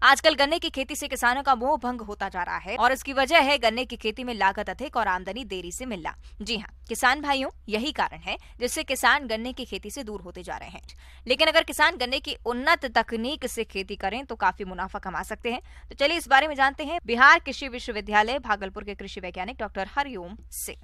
आजकल गन्ने की खेती से किसानों का मोह भंग होता जा रहा है और इसकी वजह है गन्ने की खेती में लागत अधिक और आमदनी देरी से मिलना। जी हाँ किसान भाइयों, यही कारण है जिससे किसान गन्ने की खेती से दूर होते जा रहे हैं। लेकिन अगर किसान गन्ने की उन्नत तकनीक से खेती करें तो काफी मुनाफा कमा सकते हैं। तो चलिए इस बारे में जानते हैं बिहार कृषि विश्वविद्यालय भागलपुर के कृषि वैज्ञानिक डॉक्टर हरिओम से।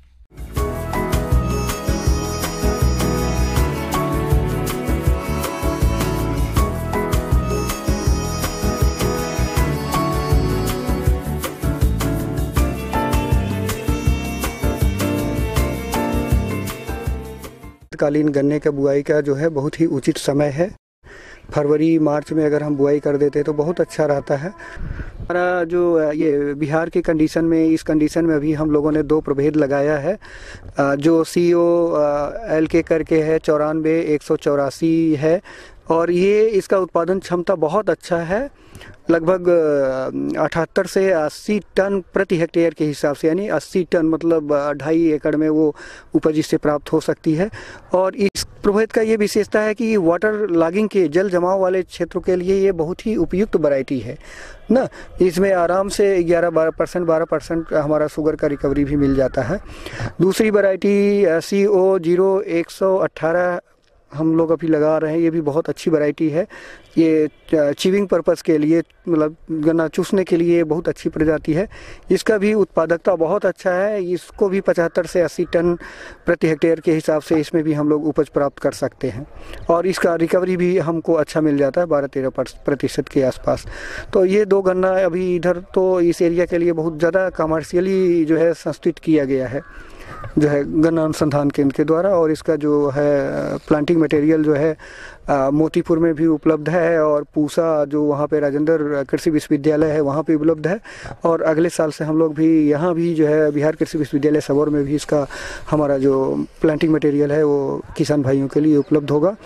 कालीन गन्ने का बुआई का जो है बहुत ही उचित समय है। फरवरी मार्च में अगर हम बुआई कर देते तो बहुत अच्छा रहता है। हमारा जो ये बिहार की कंडीशन में, इस कंडीशन में अभी हम लोगों ने 2 प्रभेद लगाया है। जो COLK करके है 94 184 है और ये इसका उत्पादन क्षमता बहुत अच्छा है। लगभग 78 से 80 टन प्रति हेक्टेयर के हिसाब से, यानी 80 टन मतलब 2.5 एकड़ में वो उपज इससे प्राप्त हो सकती है। और इस प्रभेद का ये विशेषता है कि वाटर लॉगिंग के, जल जमाव वाले क्षेत्रों के लिए ये बहुत ही उपयुक्त वैरायटी है ना। इसमें आराम से 12% हमारा शुगर का रिकवरी भी मिल जाता है। दूसरी वैरायटी CO 118 हम लोग अभी लगा रहे हैं। ये भी बहुत अच्छी वैरायटी है। ये चीविंग पर्पस के लिए, मतलब गन्ना चूसने के लिए बहुत अच्छी प्रजाति है। इसका भी उत्पादकता बहुत अच्छा है। इसको भी 75 से 80 टन प्रति हेक्टेयर के हिसाब से इसमें भी हम लोग उपज प्राप्त कर सकते हैं और इसका रिकवरी भी हमको अच्छा मिल जाता है 12-13% के आसपास। तो ये 2 गन्ना अभी इधर तो इस एरिया के लिए बहुत ज़्यादा कमर्शियली जो है संस्थित किया गया है, जो है गन्ना अनुसंधान केंद्र के द्वारा। और इसका जो है प्लांटिंग मटेरियल जो है मोतीपुर में भी उपलब्ध है और पूसा जो वहाँ पे राजेंद्र कृषि विश्वविद्यालय है वहाँ पे उपलब्ध है। और अगले साल से हम लोग भी यहाँ भी जो है बिहार कृषि विश्वविद्यालय सबौर में भी इसका हमारा जो प्लांटिंग मटेरियल है वो किसान भाइयों के लिए उपलब्ध होगा।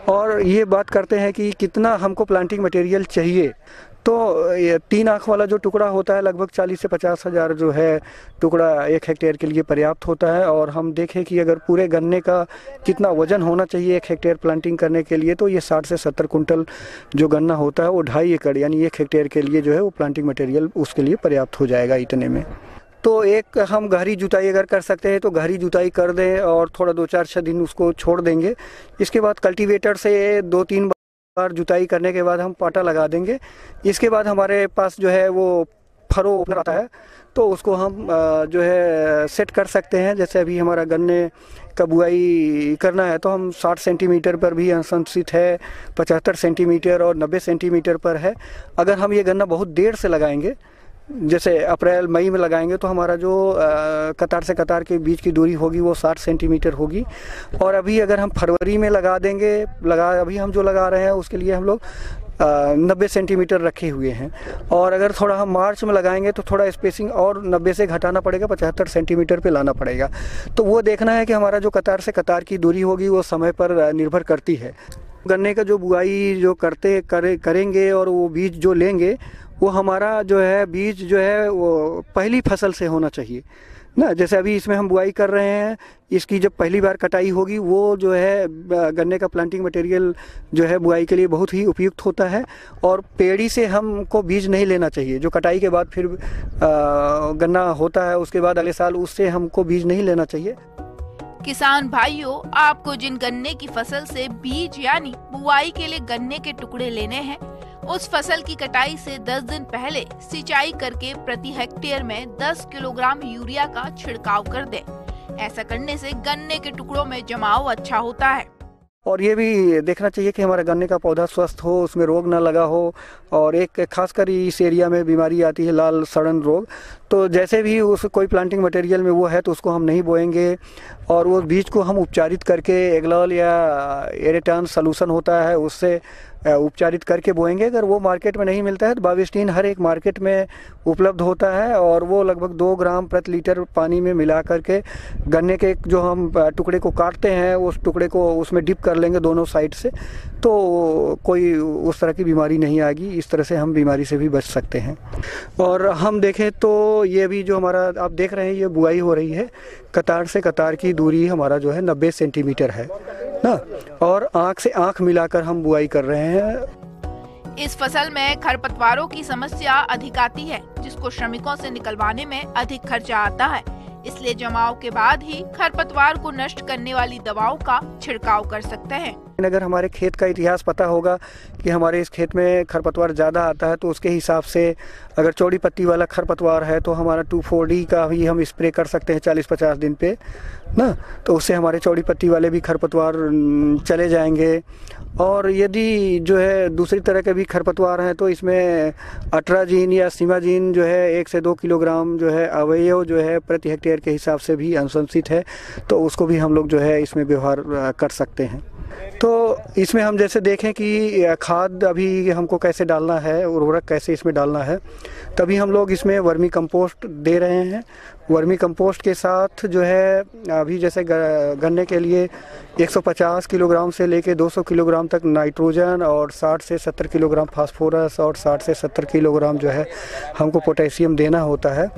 और ये बात करते हैं कि कितना हमको प्लांटिंग मटेरियल चाहिए, तो ये 3 आँख वाला जो टुकड़ा होता है लगभग 40 से 50 हज़ार जो है टुकड़ा 1 हेक्टेयर के लिए पर्याप्त होता है। और हम देखें कि अगर पूरे गन्ने का कितना वजन होना चाहिए 1 हेक्टेयर प्लांटिंग करने के लिए, तो ये 60 से 70 कुंटल जो गन्ना होता है वो 2.5 एकड़ यानी 1 हेक्टेयर के लिए जो है वो प्लांटिंग मटेरियल उसके लिए पर्याप्त हो जाएगा इतने में। तो एक हम गहरी जुताई अगर कर सकते हैं तो गहरी जुताई कर दें और थोड़ा 2-4-6 दिन उसको छोड़ देंगे। इसके बाद कल्टीवेटर से 2-3 बार जुताई करने के बाद हम पाटा लगा देंगे। इसके बाद हमारे पास जो है वो फरो आता है तो उसको हम जो है सेट कर सकते हैं। जैसे अभी हमारा गन्ने का बुआई करना है तो हम 60 सेंटीमीटर पर भी अनुशंसित है, 75 सेंटीमीटर और 90 सेंटीमीटर पर है। अगर हम ये गन्ना बहुत देर से लगाएंगे, जैसे अप्रैल मई में लगाएंगे, तो हमारा जो कतार से कतार के बीच की दूरी होगी वो 60 सेंटीमीटर होगी। और अभी अगर हम फरवरी में लगा देंगे, अभी हम जो लगा रहे हैं उसके लिए हम लोग 90 सेंटीमीटर रखे हुए हैं। और अगर थोड़ा हम मार्च में लगाएंगे तो थोड़ा स्पेसिंग और 90 से घटाना पड़ेगा, 75 सेंटीमीटर पे लाना पड़ेगा। तो वो देखना है कि हमारा जो कतार से कतार की दूरी होगी वो समय पर निर्भर करती है। गन्ने का जो बुआई जो करेंगे और वो बीज जो लेंगे वो हमारा जो है बीज जो है वो पहली फसल से होना चाहिए ना। जैसे अभी इसमें हम बुआई कर रहे हैं, इसकी जब पहली बार कटाई होगी वो जो है गन्ने का प्लांटिंग मटेरियल जो है बुआई के लिए बहुत ही उपयुक्त होता है। और पेड़ी से हमको बीज नहीं लेना चाहिए। जो कटाई के बाद फिर गन्ना होता है उसके बाद अगले साल उससे हमको बीज नहीं लेना चाहिए। किसान भाइयों, आपको जिन गन्ने की फसल से बीज यानी बुआई के लिए गन्ने के टुकड़े लेने हैं, उस फसल की कटाई से 10 दिन पहले सिंचाई करके प्रति हेक्टेयर में 10 किलोग्राम यूरिया का छिड़काव कर दें। ऐसा करने से गन्ने के टुकड़ों में जमाव अच्छा होता है। और ये भी देखना चाहिए कि हमारा गन्ने का पौधा स्वस्थ हो, उसमें रोग ना लगा हो। और एक खासकर इस एरिया में बीमारी आती है लाल सड़न रोग, तो जैसे भी उस कोई प्लांटिंग मटेरियल में वो है तो उसको हम नहीं बोएंगे। और वो बीज को हम उपचारित करके एग्लॉल या एरेटान सॉल्यूशन होता है उससे उपचारित करके बोएंगे। अगर वो मार्केट में नहीं मिलता है तो बाविस्टीन हर एक मार्केट में उपलब्ध होता है और वो लगभग 2 ग्राम प्रति लीटर पानी में मिला करके गन्ने के जो हम टुकड़े को काटते हैं उस टुकड़े को उसमें डिप कर लेंगे दोनों साइड से, तो कोई उस तरह की बीमारी नहीं आएगी। इस तरह से हम बीमारी से भी बच सकते हैं। और हम देखें तो ये भी जो हमारा आप देख रहे हैं ये बुआई हो रही है, कतार से कतार की दूरी हमारा जो है 90 सेंटीमीटर है ना, और आँख से आँख मिलाकर हम बुआई कर रहे हैं। इस फसल में खरपतवारों की समस्या अधिक आती है, जिसको श्रमिकों से निकलवाने में अधिक खर्चा आता है। इसलिए जमाव के बाद ही खरपतवार को नष्ट करने वाली दवाओं का छिड़काव कर सकते हैं। अगर हमारे खेत का इतिहास पता होगा कि हमारे इस खेत में खरपतवार ज़्यादा आता है, तो उसके हिसाब से अगर चौड़ी पत्ती वाला खरपतवार है तो हमारा 2,4-D का भी हम स्प्रे कर सकते हैं 40-50 दिन पे ना, तो उससे हमारे चौड़ी पत्ती वाले भी खरपतवार चले जाएंगे। और यदि जो है दूसरी तरह के भी खरपतवार हैं तो इसमें अट्राजीन या सीमाजीन जो है 1 से 2 किलोग्राम जो है अवयव जो है प्रति हेक्टेयर के हिसाब से भी अनुशंसित है, तो उसको भी हम लोग जो है इसमें व्यवहार कर सकते हैं। तो इसमें हम जैसे देखें कि खाद अभी हमको कैसे डालना है, उर्वरक कैसे इसमें डालना है, तभी हम लोग इसमें वर्मी कंपोस्ट दे रहे हैं। वर्मी कंपोस्ट के साथ जो है अभी जैसे गन्ने के लिए 150 किलोग्राम से लेके 200 किलोग्राम तक नाइट्रोजन और 60 से 70 किलोग्राम फास्फोरस और 60 से 70 किलोग्राम जो है हमको पोटेशियम देना होता है।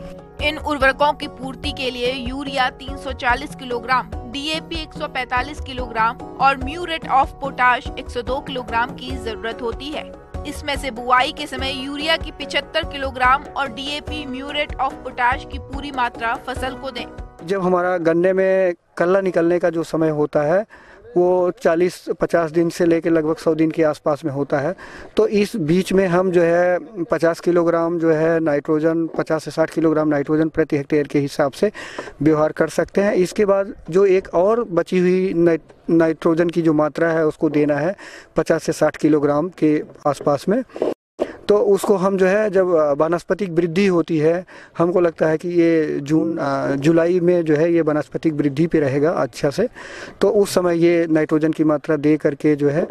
इन उर्वरकों की पूर्ति के लिए यूरिया 340 किलोग्राम, DAP 145 किलोग्राम और म्यूरेट ऑफ पोटाश 102 किलोग्राम की जरूरत होती है। इसमें से बुआई के समय यूरिया की 75 किलोग्राम और DAP म्यूरेट ऑफ पोटाश की पूरी मात्रा फसल को दें। जब हमारा गन्ने में कल्ला निकलने का जो समय होता है वो 40-50 दिन से लेकर लगभग 100 दिन के आसपास में होता है, तो इस बीच में हम जो है 50 किलोग्राम जो है नाइट्रोजन, 50 से 60 किलोग्राम नाइट्रोजन प्रति हेक्टेयर के हिसाब से व्यवहार कर सकते हैं। इसके बाद जो एक और बची हुई नाइट्रोजन की जो मात्रा है उसको देना है 50 से 60 किलोग्राम के आसपास में। तो उसको हम जो है जब वानस्पतिक वृद्धि होती है, हमको लगता है कि ये जुलाई में जो है ये वानस्पतिक वृद्धि पे रहेगा अच्छा से, तो उस समय ये नाइट्रोजन की मात्रा दे करके जो है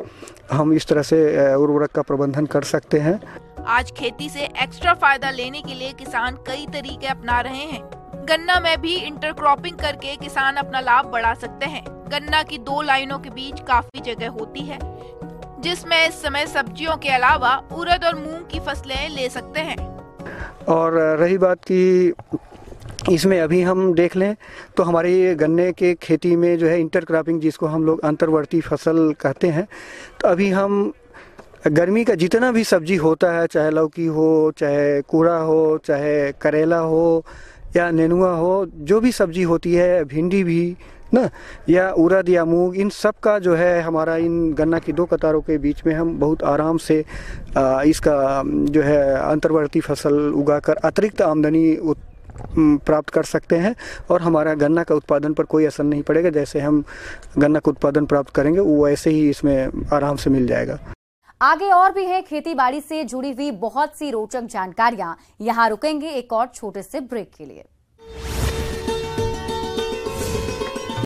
हम इस तरह से उर्वरक का प्रबंधन कर सकते हैं। आज खेती से एक्स्ट्रा फायदा लेने के लिए किसान कई तरीके अपना रहे हैं। गन्ना में भी इंटरक्रॉपिंग करके किसान अपना लाभ बढ़ा सकते हैं। गन्ना की 2 लाइनों के बीच काफी जगह होती है, जिसमें इस समय सब्जियों के अलावा उड़द और मूंग की फसलें ले सकते हैं। और रही बात की इसमें अभी हम देख लें तो हमारी गन्ने के खेती में जो है इंटरक्रॉपिंग, जिसको हम लोग अंतर्वर्ती फसल कहते हैं, तो अभी हम गर्मी का जितना भी सब्जी होता है, चाहे लौकी हो, चाहे कूड़ा हो, चाहे करेला हो या नेनुआ हो, जो भी सब्जी होती है, भिंडी भी ना, या उड़द या मूंग, इन सब का जो है हमारा इन गन्ना की 2 कतारों के बीच में हम बहुत आराम से इसका जो है अंतर्वर्ती फसल उगाकर अतिरिक्त आमदनी प्राप्त कर सकते हैं और हमारा गन्ना का उत्पादन पर कोई असर नहीं पड़ेगा। जैसे हम गन्ना का उत्पादन प्राप्त करेंगे वो वैसे ही इसमें आराम से मिल जाएगा। आगे और भी है खेती बाड़ी से जुड़ी हुई बहुत सी रोचक जानकारियां। यहाँ रुकेंगे एक और छोटे से ब्रेक के लिए।